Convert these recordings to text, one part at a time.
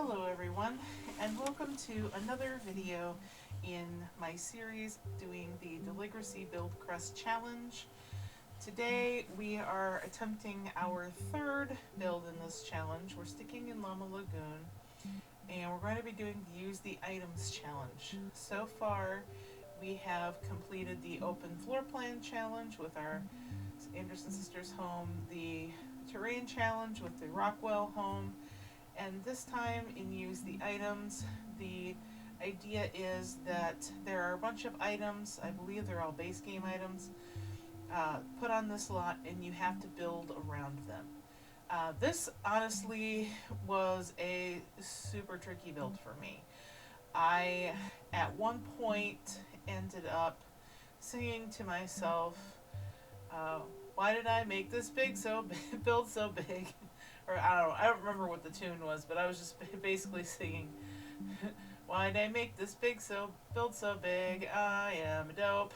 Hello everyone, and welcome to another video in my series doing the Deligracy Buildcrest challenge. Today we are attempting our third build in this challenge. We're sticking in Llama Lagoon, and we're going to be doing the Use the Items challenge. So far we have completed the open floor plan challenge with our Anderson Sisters home, the terrain challenge with the Rockwell home, and this time in Use the Items, the idea is that there are a bunch of items, I believe they're all base game items, put on this lot, and you have to build around them. This honestly was a super tricky build for me. I, at one point, ended up singing to myself, why did I make this build so big? Or I don't remember what the tune was, but I was just basically singing, why did I make this build so big? I am a dope.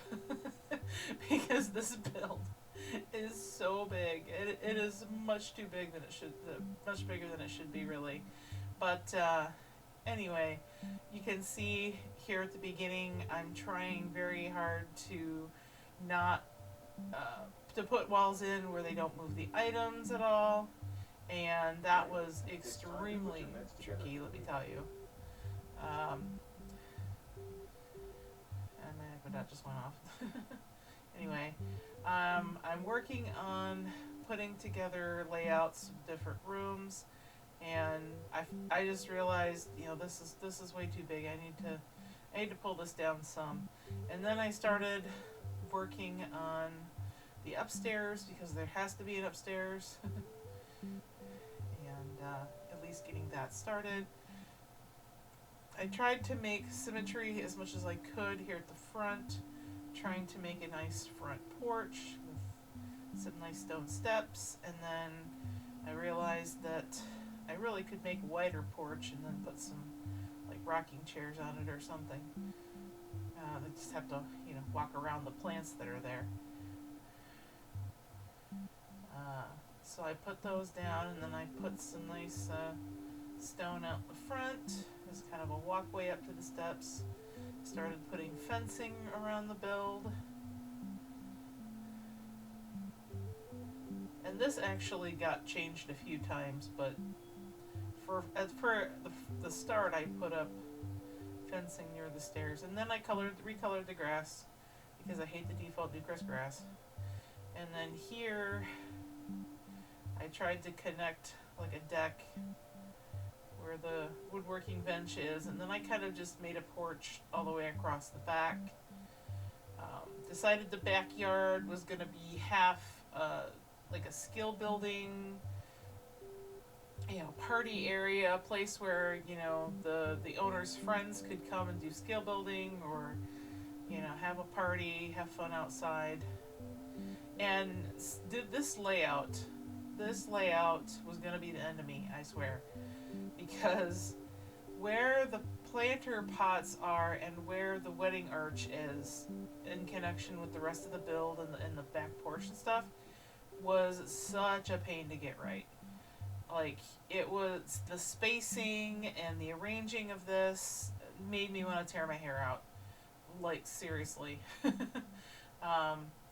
Because this build is so big. It is much too big than it should, much bigger than it should be, really. But anyway, you can see here at the beginning, I'm trying very hard to not to put walls in where they don't move the items at all, and that was extremely tricky, let me tell you. And my Equidot just went off. Anyway, I'm working on putting together layouts of different rooms, and I just realized, this is way too big. I need to pull this down some. And then I started working on the upstairs, because there has to be an upstairs. And at least getting that started. I tried to make symmetry as much as I could here at the front, trying to make a nice front porch with some nice stone steps, and then I realized that I really could make a wider porch and then put some like rocking chairs on it or something. I just have to walk around the plants that are there. So I put those down, and then I put some nice stone out the front as kind of a walkway up to the steps. Started putting fencing around the build. And this actually got changed a few times, but for the start I put up fencing near the stairs, and then I recolored the grass because I hate the default Buildcrest grass. And then here I tried to connect like a deck where the woodworking bench is, and then I kind of just made a porch all the way across the back. Decided the backyard was going to be half like a skill building, party area, a place where the owner's friends could come and do skill building, or have a party, have fun outside. And this layout was going to be the enemy, I swear, because where the planter pots are and where the wedding arch is in connection with the rest of the build and the back porch and stuff was such a pain to get right. Like, it was the spacing and the arranging of this made me want to tear my hair out. Like, seriously.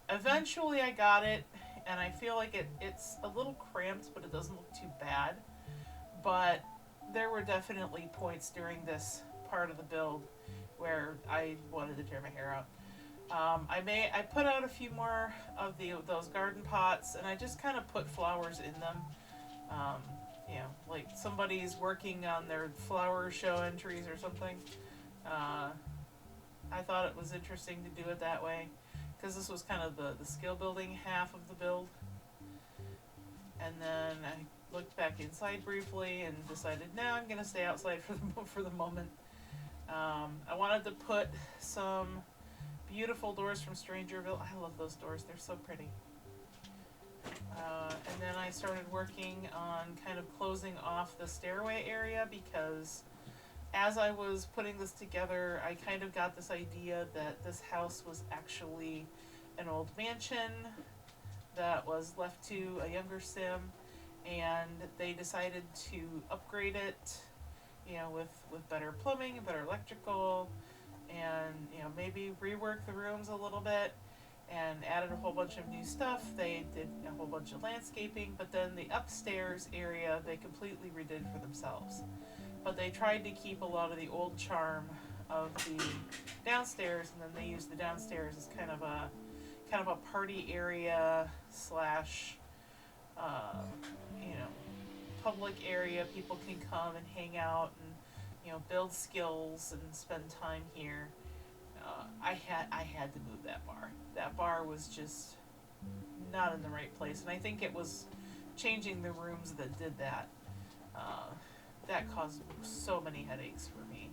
Eventually I got it, and I feel like it's a little cramped, but it doesn't look too bad. But there were definitely points during this part of the build where I wanted to tear my hair out. I put out a few more of those garden pots, and I just kind of put flowers in them. Like somebody's working on their flower show entries or something. I thought it was interesting to do it that way, because this was kind of the skill building half of the build. And then I looked back inside briefly and decided, no, I'm going to stay outside for the moment. I wanted to put some beautiful doors from Strangerville. I love those doors. They're so pretty. And then I started working on kind of closing off the stairway area, because as I was putting this together, I kind of got this idea that this house was actually an old mansion that was left to a younger sim, and they decided to upgrade it with better plumbing, better electrical, and maybe rework the rooms a little bit, and added a whole bunch of new stuff. They did a whole bunch of landscaping, but then the upstairs area they completely redid for themselves. But they tried to keep a lot of the old charm of the downstairs, and then they used the downstairs as kind of a party area slash you know public area. People can come and hang out and build skills and spend time here. I had to move that bar. That bar was just not in the right place, and I think it was changing the rooms that did that. That caused so many headaches for me.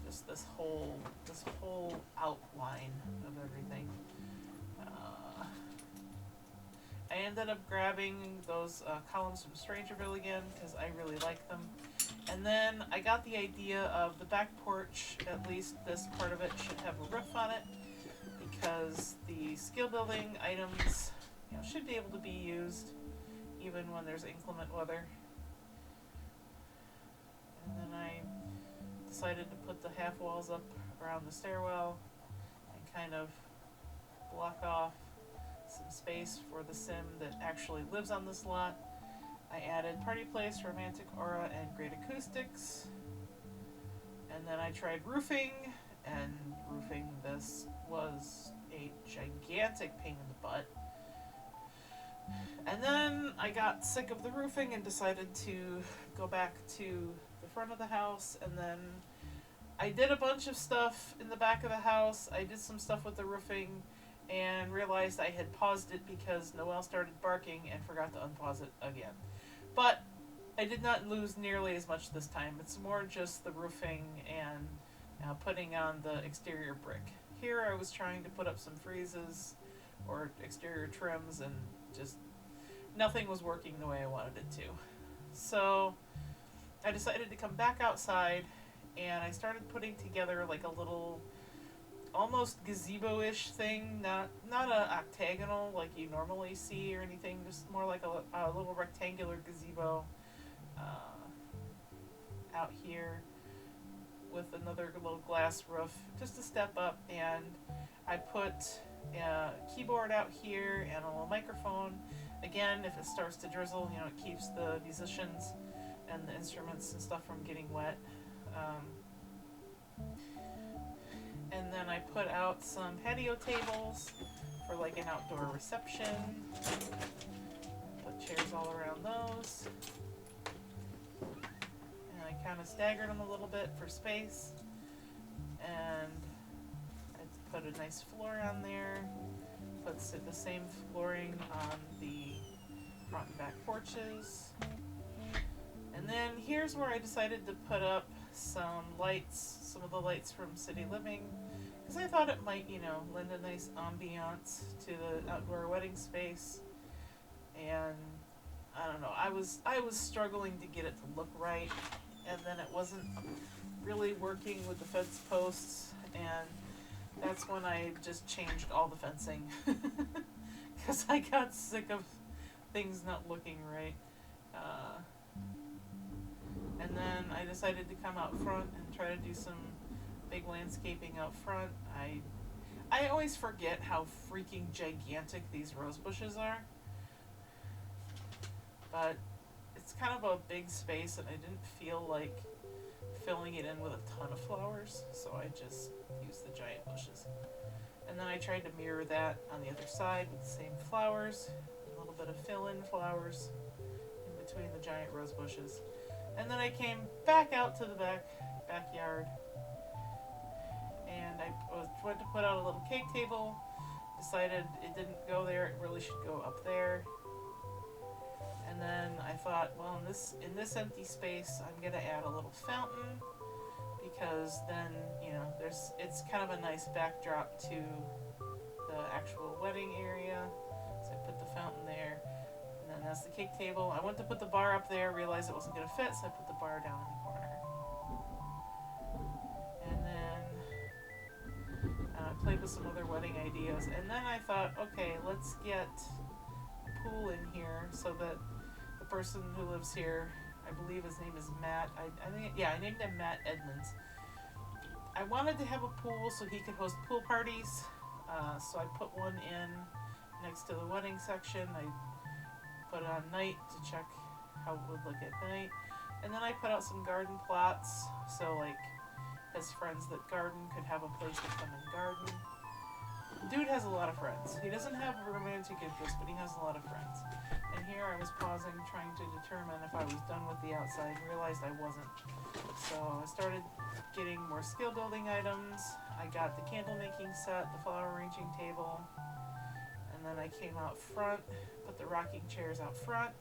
Just this whole outline of everything. I ended up grabbing those columns from Strangerville again because I really like them. And then I got the idea of the back porch, at least this part of it should have a roof on it, because the skill building items should be able to be used even when there's inclement weather. And then I decided to put the half walls up around the stairwell and kind of block off some space for the sim that actually lives on this lot. I added Party Place, Romantic Aura, and Great Acoustics. And then I tried roofing, and roofing this was a gigantic pain in the butt. And then I got sick of the roofing and decided to go back to the front of the house, and then I did a bunch of stuff in the back of the house. I did some stuff with the roofing and realized I had paused it because Noelle started barking and forgot to unpause it again. But I did not lose nearly as much this time. It's more just the roofing and putting on the exterior brick. Here I was trying to put up some freezes or exterior trims, and just nothing was working the way I wanted it to. So I decided to come back outside, and I started putting together like a little almost gazebo-ish thing, not a octagonal like you normally see or anything, just more like a little rectangular gazebo out here with another little glass roof, just a step up. And I put a keyboard out here and a little microphone. Again, if it starts to drizzle, it keeps the musicians and the instruments and stuff from getting wet. And then I put out some patio tables for like an outdoor reception. Put chairs all around those. And I kind of staggered them a little bit for space. And I put a nice floor on there. Put the same flooring on the front and back porches. And then here's where I decided to put up some lights, some of the lights from City Living, because I thought it might, lend a nice ambiance to the outdoor wedding space. And I don't know, I was struggling to get it to look right, and then it wasn't really working with the fence posts, and that's when I just changed all the fencing because I got sick of things not looking right. And then I decided to come out front and try to do some big landscaping out front. I always forget how freaking gigantic these rose bushes are. But it's kind of a big space, and I didn't feel like filling it in with a ton of flowers, so I just used the giant bushes. And then I tried to mirror that on the other side with the same flowers, a little bit of fill-in flowers in between the giant rose bushes. And then I came back out to the backyard, and I went to put out a little cake table, decided it didn't go there, it really should go up there. And then I thought, well, in this empty space, I'm gonna add a little fountain, because then, it's kind of a nice backdrop to the actual wedding area. So I put the fountain there. And then that's the cake table. I went to put the bar up there, realized it wasn't going to fit, so I put the bar down in the corner. And then I played with some other wedding ideas. And then I thought, okay, let's get a pool in here so that the person who lives here, I believe his name is Matt. I think, yeah, I named him Matt Edmonds. I wanted to have a pool so he could host pool parties. So I put one in next to the wedding section. I put it on night to check how it would look at night. And then I put out some garden plots so like his friends that garden could have a place to come and garden. Dude has a lot of friends. He doesn't have romantic interest, but he has a lot of friends. And here I was pausing, trying to determine if I was done with the outside, realized I wasn't. So I started getting more skill building items. I got the candle making set, the flower arranging table, and then I came out front, put the rocking chairs out front,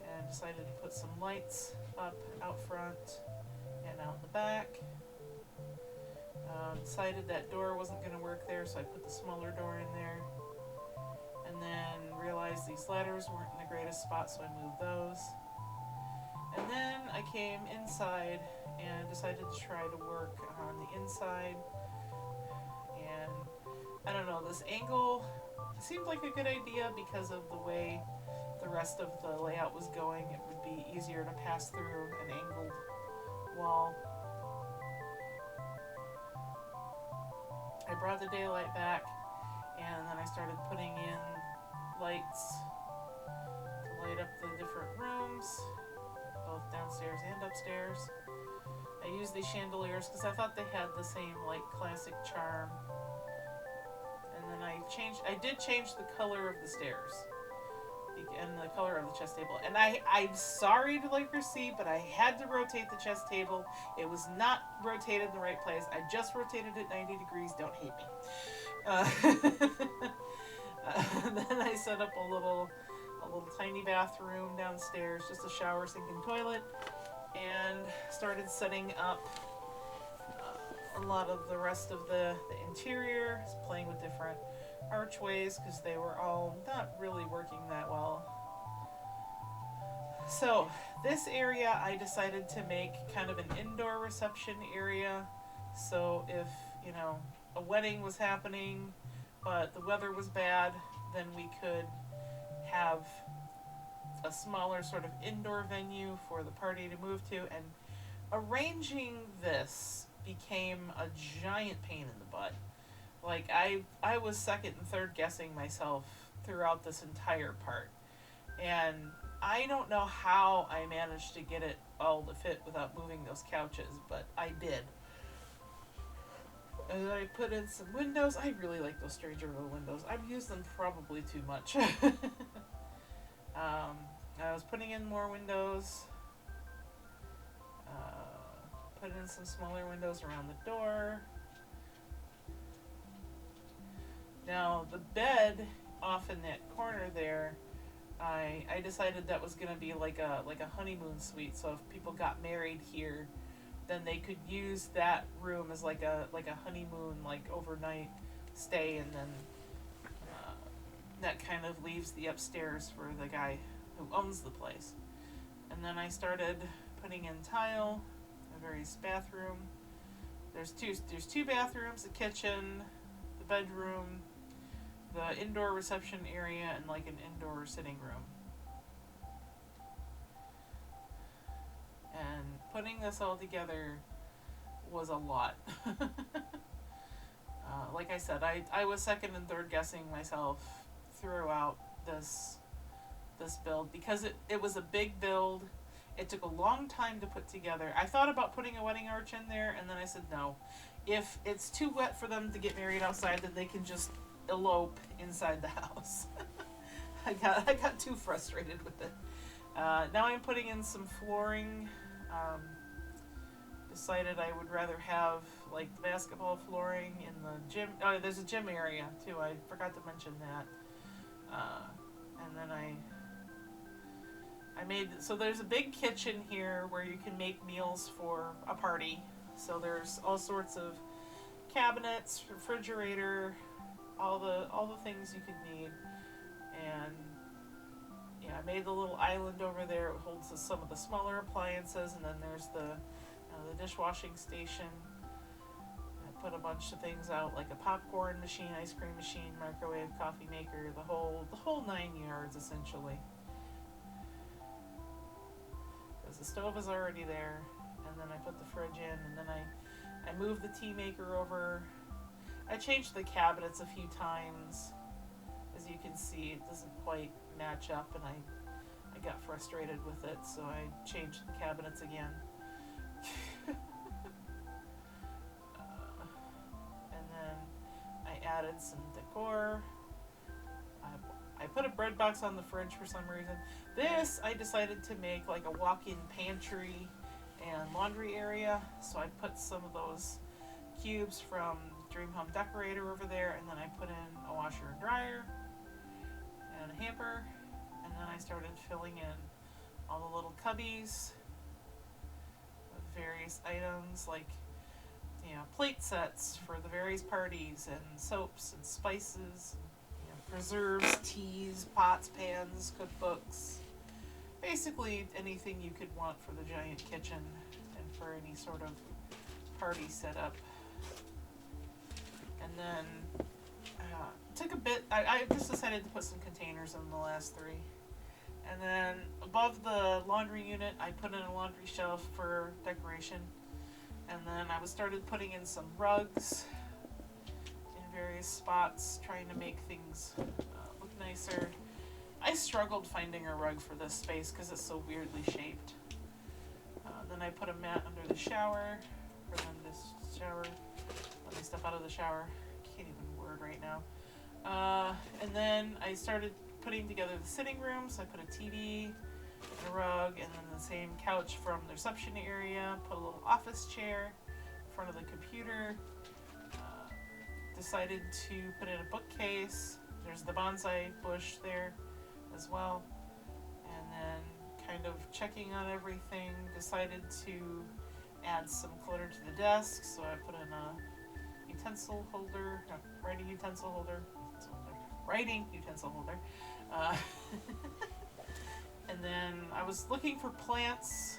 and decided to put some lights up out front and out in the back. Decided that door wasn't going to work there, so I put the smaller door in there. And then realized these ladders weren't in the greatest spot, so I moved those. And then I came inside and decided to try to work on the inside. And I don't know, this angle seemed like a good idea because of the way the rest of the layout was going. It would be easier to pass through an angled wall. I brought the daylight back, and then I started putting in lights to light up the different rooms, both downstairs and upstairs. I used these chandeliers because I thought they had the same like classic charm. And then I did change the color of the stairs and the color of the chess table. And I'm sorry Deligracy, but I had to rotate the chess table. It was not rotated in the right place. I just rotated it 90 degrees. Don't hate me. Then I set up a little tiny bathroom downstairs, just a shower, sink, and toilet, and started setting up a lot of the rest of the interior, playing with different archways because they were all not really working that well. So this area I decided to make kind of an indoor reception area, so if, you know, a wedding was happening but the weather was bad, then we could have a smaller sort of indoor venue for the party to move to. And arranging this became a giant pain in the butt. Like I was second and third guessing myself throughout this entire part, and I don't know how I managed to get it all to fit without moving those couches, but I did. And I put in some windows. I really like those Stranger Little windows. I've used them probably too much. I was putting in more windows. Put in some smaller windows around the door. Now the bed off in that corner there, I decided that was going to be like a honeymoon suite. So if people got married here, then they could use that room as like a honeymoon, like overnight stay, and then that kind of leaves the upstairs for the guy who owns the place. And then I started putting in tile, a various bathroom. There's two bathrooms, a kitchen, the bedroom, the indoor reception area, and like an indoor sitting room. And putting this all together was a lot. Like I said, I was second and third guessing myself throughout this build because it was a big build. It took a long time to put together. I thought about putting a wedding arch in there, and then I said no. If it's too wet for them to get married outside, then they can just elope inside the house. I got too frustrated with it. Now I'm putting in some flooring. Decided I would rather have like basketball flooring in the gym. Oh, there's a gym area too. I forgot to mention that. And then I made, so there's a big kitchen here where you can make meals for a party. So there's all sorts of cabinets, refrigerator, all the things you could need. And yeah, I made the little island over there. It holds some of the smaller appliances, and then there's the dishwashing station. I put a bunch of things out, like a popcorn machine, ice cream machine, microwave, coffee maker, the whole 9 yards essentially. the stove is already there, and then I put the fridge in, and then I moved the tea maker over. I changed the cabinets a few times. As you can see, it doesn't quite match up, and I got frustrated with it, so I changed the cabinets again. And then I added some decor. I put a bread box on the fridge for some reason. This I decided to make like a walk-in pantry and laundry area, so I put some of those cubes from Dream Home Decorator over there, and then I put in a washer and dryer and a hamper, and then I started filling in all the little cubbies with various items like, you know, plate sets for the various parties, and soaps and spices, and, you know, preserves, teas, pots, pans, cookbooks, basically anything you could want for the giant kitchen and for any sort of party setup. And then took a bit, I just decided to put some containers in the last three. And then above the laundry unit, I put in a laundry shelf for decoration. And then I started putting in some rugs in various spots, trying to make things look nicer. I struggled finding a rug for this space because it's so weirdly shaped. Then I put a mat under the shower for them to shower when they step out of the shower. Can't even word right now. And then I started putting together the sitting room, so I put a TV and a rug, and then the same couch from the reception area, put a little office chair in front of the computer, decided to put in a bookcase. There's the bonsai bush there as well. And then kind of checking on everything, decided to add some clutter to the desk, so I put in a writing utensil holder. And then I was looking for plants,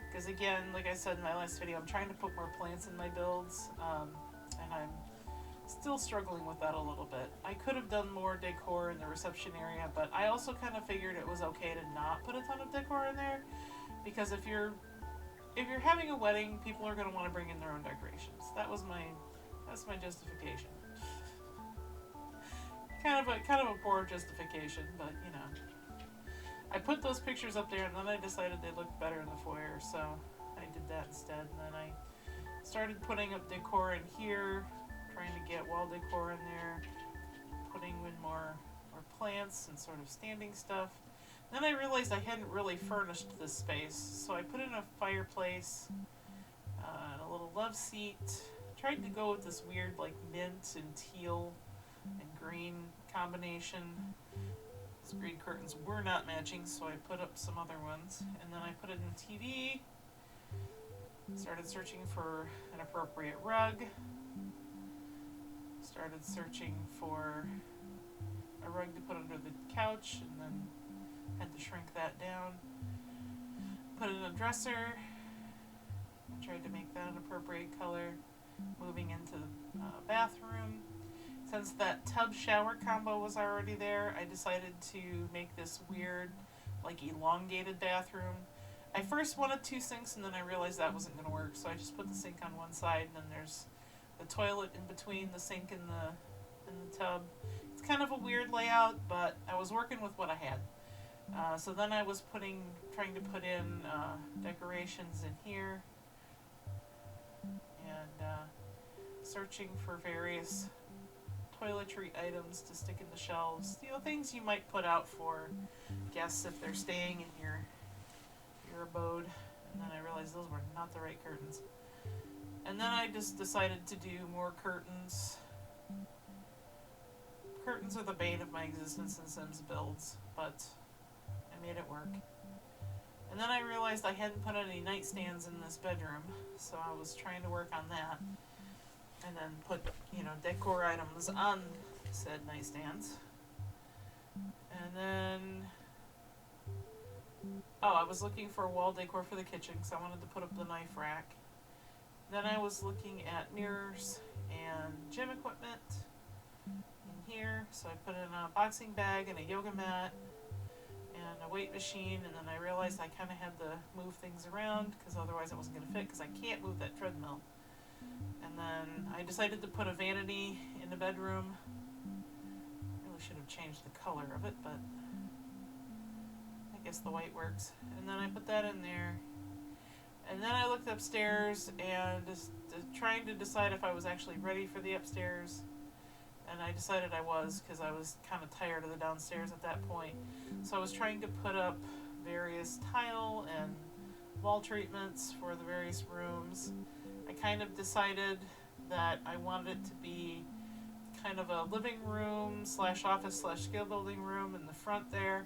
because again, like I said in my last video, I'm trying to put more plants in my builds, and I'm still struggling with that a little bit. I could have done more decor in the reception area, but I also kind of figured it was okay to not put a ton of decor in there, because if you're having a wedding, people are going to want to bring in their own decorations. That's my justification. Kind of a poor justification, but you know. I put those pictures up there, and then I decided they looked better in the foyer, so I did that instead. And then I started putting up decor in here, trying to get wall decor in there, putting in more plants and sort of standing stuff. Then I realized I hadn't really furnished this space, so I put in a fireplace and a little love seat. Tried to go with this weird like mint and teal and green combination. These green curtains were not matching, so I put up some other ones. And then I put it in TV. Started searching for an appropriate rug. Started searching for a rug to put under the couch, and then had to shrink that down. Put it in a dresser. I tried to make that an appropriate color. Moving into the bathroom. Since that tub shower combo was already there, I decided to make this weird, like, elongated bathroom. I first wanted two sinks, and then I realized that wasn't going to work, so I just put the sink on one side, and then there's the toilet in between the sink and the tub. It's kind of a weird layout, but I was working with what I had. So then I was trying to put in decorations in here, and searching for various toiletry items to stick in the shelves. You know, things you might put out for guests if they're staying in your abode. And then I realized those were not the right curtains. And then I just decided to do more curtains. Curtains are the bane of my existence in Sims builds, but I made it work. And then I realized I hadn't put any nightstands in this bedroom, so I was trying to work on that. And then put, you know, decor items on said nightstands. And then, I was looking for wall decor for the kitchen, because I wanted to put up the knife rack. Then I was looking at mirrors and gym equipment in here, so I put in a boxing bag and a yoga mat, and a weight machine, and then I realized I kind of had to move things around because otherwise it wasn't going to fit because I can't move that treadmill. And then I decided to put a vanity in the bedroom. Really should have changed the color of it, but I guess the white works. And then I put that in there. And then I looked upstairs and just trying to decide if I was actually ready for the upstairs. And I decided I was, because I was kind of tired of the downstairs at that point. So I was trying to put up various tile and wall treatments for the various rooms. I kind of decided that I wanted it to be kind of a living room / office / skill building room in the front there,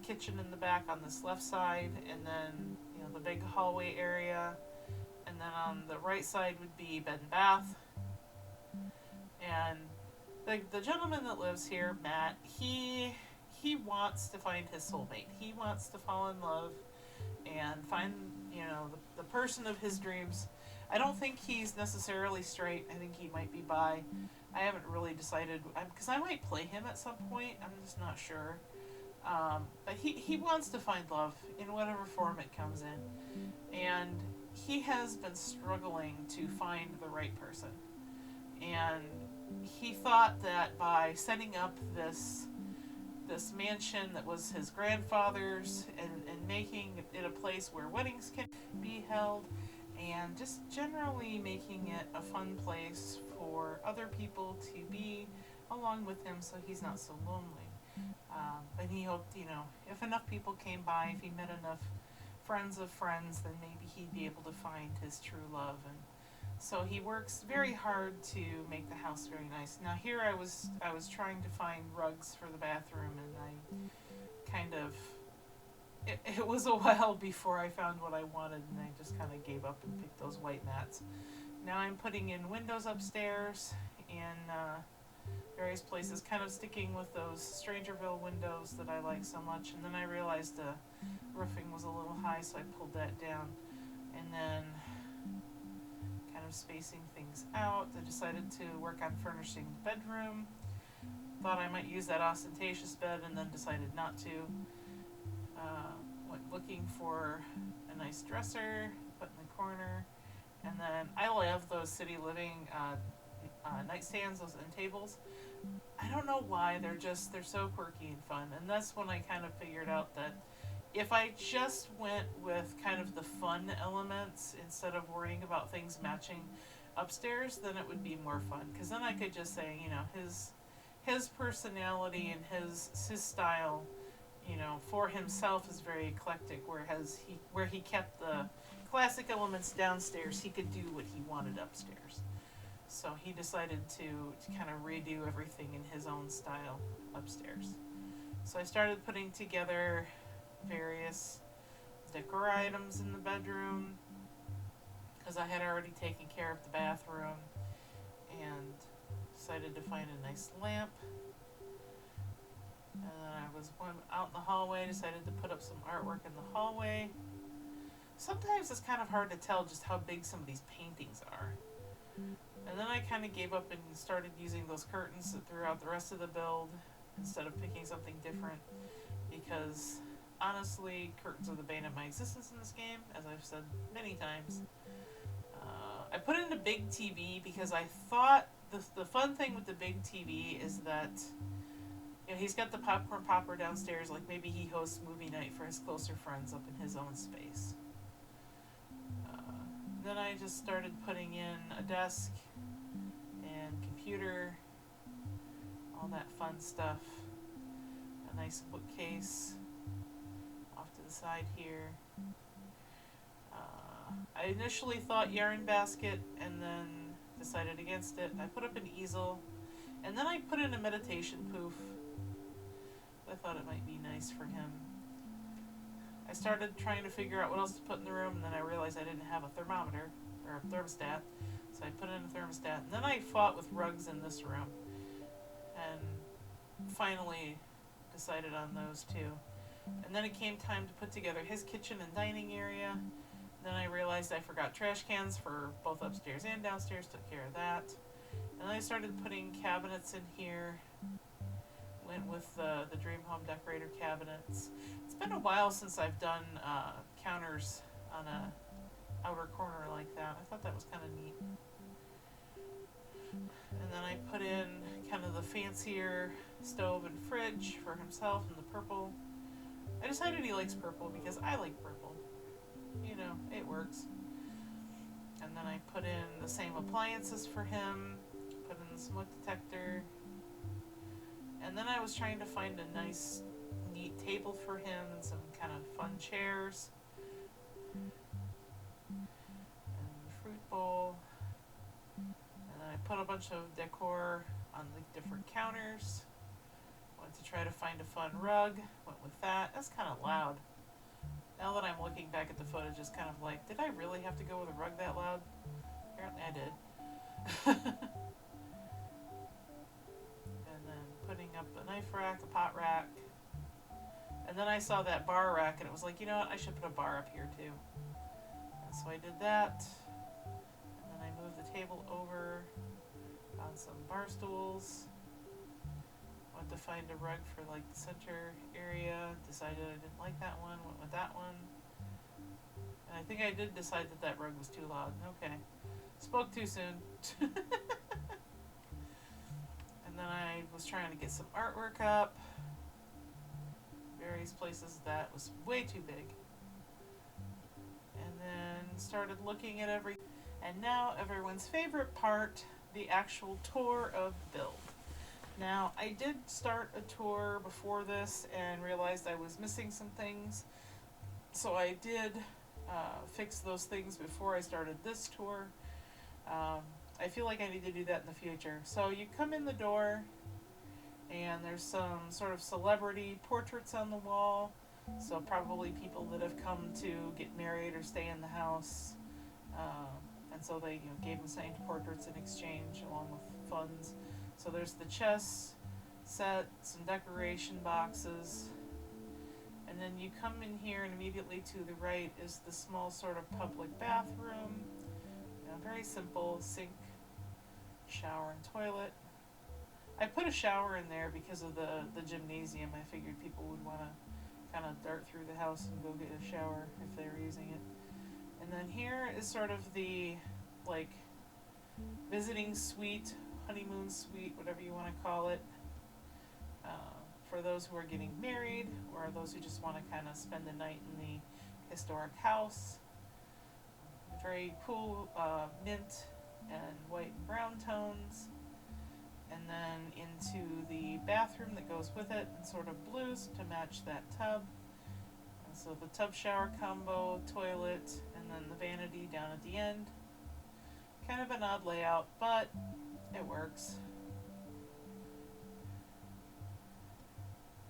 kitchen in the back on this left side, and then the big hallway area, and then on the right side would be bed and bath. And the gentleman that lives here, Matt, he wants to find his soulmate. He wants to fall in love and find the person of his dreams. I don't think he's necessarily straight. I think he might be bi. I haven't really decided, because I might play him at some point. I'm just not sure. But he wants to find love in whatever form it comes in. And he has been struggling to find the right person. And he thought that by setting up this mansion that was his grandfather's and making it a place where weddings can be held, and just generally making it a fun place for other people to be along with him so he's not so lonely. And he hoped, if enough people came by, if he met enough friends of friends, then maybe he'd be able to find his true love. And so he works very hard to make the house very nice. Now here I was trying to find rugs for the bathroom, and I kind of, it was a while before I found what I wanted, and I just kind of gave up and picked those white mats. Now I'm putting in windows upstairs in various places, kind of sticking with those Strangerville windows that I like so much. And then I realized the roofing was a little high, so I pulled that down. And then kind of spacing things out, I decided to work on furnishing the bedroom. Thought I might use that ostentatious bed, and then decided not to. Went looking for a nice dresser, put in the corner. And then I love those City Living nightstands, those end tables. I don't know why, they're so quirky and fun. And that's when I kind of figured out that if I just went with kind of the fun elements instead of worrying about things matching upstairs, then it would be more fun. Because then I could just say, his personality and his style, for himself is very eclectic, where he kept the classic elements downstairs, he could do what he wanted upstairs. So he decided to kind of redo everything in his own style upstairs. So I started putting together various decor items in the bedroom, because I had already taken care of the bathroom, and decided to find a nice lamp. And then I was out in the hallway, decided to put up some artwork in the hallway. Sometimes it's kind of hard to tell just how big some of these paintings are. And then I kind of gave up and started using those curtains throughout the rest of the build instead of picking something different, because honestly, curtains are the bane of my existence in this game, as I've said many times. I put in a big TV because I thought the fun thing with the big TV is that he's got the popcorn popper downstairs, like maybe he hosts movie night for his closer friends up in his own space. Then I just started putting in a desk and computer, all that fun stuff. A nice bookcase off to the side here. I initially thought yarn basket and then decided against it. I put up an easel, and then I put in a meditation poof. I thought it might be nice for him. I started trying to figure out what else to put in the room, and then I realized I didn't have a thermometer, or a thermostat, so I put in a thermostat. And then I fought with rugs in this room, and finally decided on those two. And then it came time to put together his kitchen and dining area. Then I realized I forgot trash cans for both upstairs and downstairs, took care of that. And then I started putting cabinets in here, went with the Dream Home Decorator cabinets. It's been a while since I've done counters on a outer corner like that. I thought that was kind of neat. And then I put in kind of the fancier stove and fridge for himself in the purple. I decided he likes purple because I like purple. You know, it works. And then I put in the same appliances for him, put in the smoke detector. And then I was trying to find a nice, neat table for him and some kind of fun chairs. And the fruit bowl. And then I put a bunch of decor on the different counters. Went to try to find a fun rug. Went with that. That's kind of loud. Now that I'm looking back at the footage, it's kind of like, did I really have to go with a rug that loud? Apparently I did. And then putting up a knife rack, a pot rack. And then I saw that bar rack and it was like, you know what, I should put a bar up here too. And so I did that. And then I moved the table over, found some bar stools. Went to find a rug for like the center area, decided I didn't like that one, went with that one. And I think I did decide that that rug was too loud. Okay. Spoke too soon. And then I was trying to get some artwork up. Various places that was way too big. And then started looking at everything. And now everyone's favorite part, the actual tour of build. Now, I did start a tour before this and realized I was missing some things. So I did fix those things before I started this tour. I feel like I need to do that in the future. So you come in the door and there's some sort of celebrity portraits on the wall. So probably people that have come to get married or stay in the house. And so they gave them signed portraits in exchange along with funds. So there's the chess set, some decoration boxes, and then you come in here and immediately to the right is the small sort of public bathroom. Very simple, sink, shower, and toilet. I put a shower in there because of the gymnasium. I figured people would want to kind of dart through the house and go get a shower if they were using it. And then here is sort of the like visiting suite, honeymoon suite, whatever you want to call it, for those who are getting married or those who just want to kind of spend the night in the historic house. Very cool mint and white and brown tones. And then into the bathroom that goes with it in sort of blues to match that tub. And so the tub shower combo, toilet, and then the vanity down at the end. Kind of an odd layout, but it works.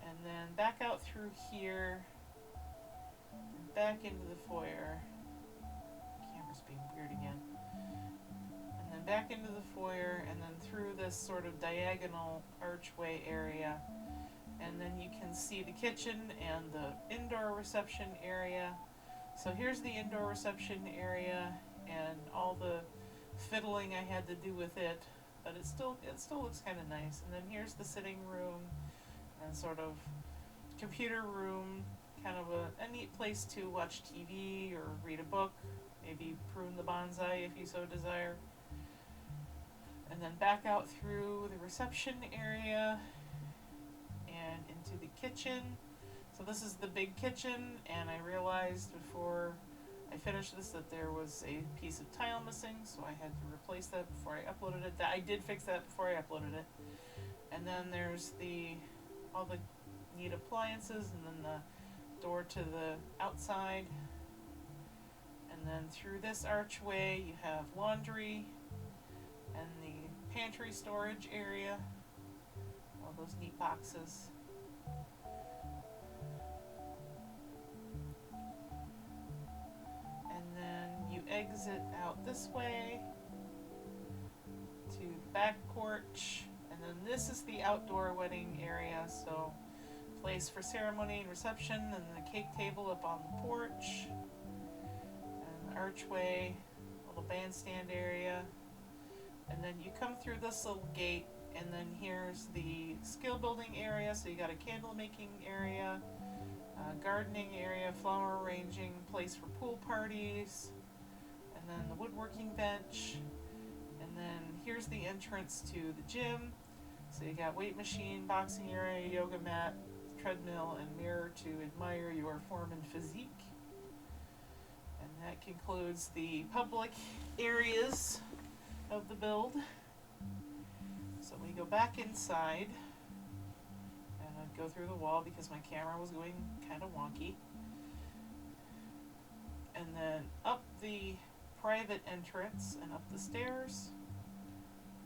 And then back out through here, and back into the foyer. Camera's being weird again. And then back into the foyer, and then through this sort of diagonal archway area. And then you can see the kitchen and the indoor reception area. So here's the indoor reception area and all the fiddling I had to do with it, but it still looks kind of nice. And then here's the sitting room and sort of computer room, kind of a neat place to watch TV or read a book, maybe prune the bonsai if you so desire. And then back out through the reception area and into the kitchen. So this is the big kitchen, and I realized before I finished this that there was a piece of tile missing, so I had to replace that before I uploaded it. I did fix that before I uploaded it. And then there's all the neat appliances, and then the door to the outside. And then through this archway you have laundry and the pantry storage area, all those neat boxes. And then you exit out this way to the back porch, and then this is the outdoor wedding area, so place for ceremony and reception, and the cake table up on the porch, and the archway, little bandstand area. And then you come through this little gate And then here's the skill building area. So you got a candle making area, gardening area, flower arranging, place for pool parties, and then the woodworking bench. And then here's the entrance to the gym. So you got weight machine, boxing area, yoga mat, treadmill, and mirror to admire your form and physique. And that concludes the public areas of the build. So we go back inside, and I'd go through the wall because my camera was going kind of wonky. And then up the private entrance and up the stairs.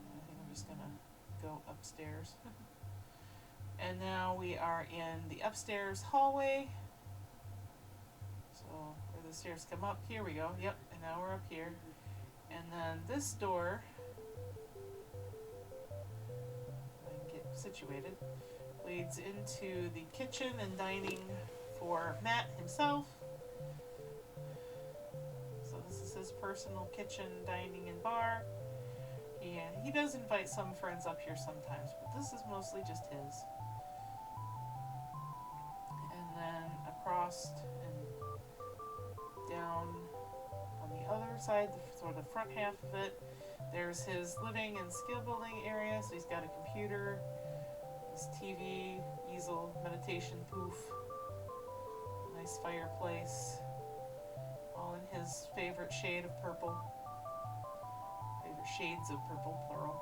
I think I'm just gonna go upstairs. And now we are in the upstairs hallway. So where the stairs come up, here we go. Yep, and now we're up here. And then this door, I can get situated, leads into the kitchen and dining for Matt himself. So this is his personal kitchen, dining, and bar. He does invite some friends up here sometimes, but this is mostly just his. And then across and down on the other side, sort of the front half of it, there's his living and skill building area. So he's got a computer, his TV, easel, meditation booth, nice fireplace, all in his favorite shade of purple. Shades of purple, plural.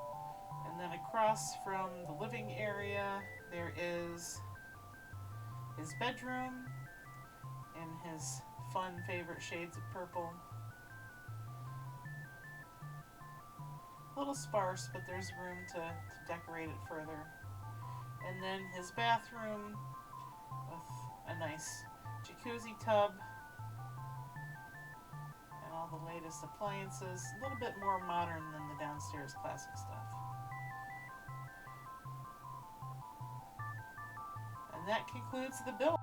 And then across from the living area, there is his bedroom in his fun favorite shades of purple. A little sparse, but there's room to decorate it further. And then his bathroom with a nice jacuzzi tub, all the latest appliances, a little bit more modern than the downstairs classic stuff. And that concludes the build.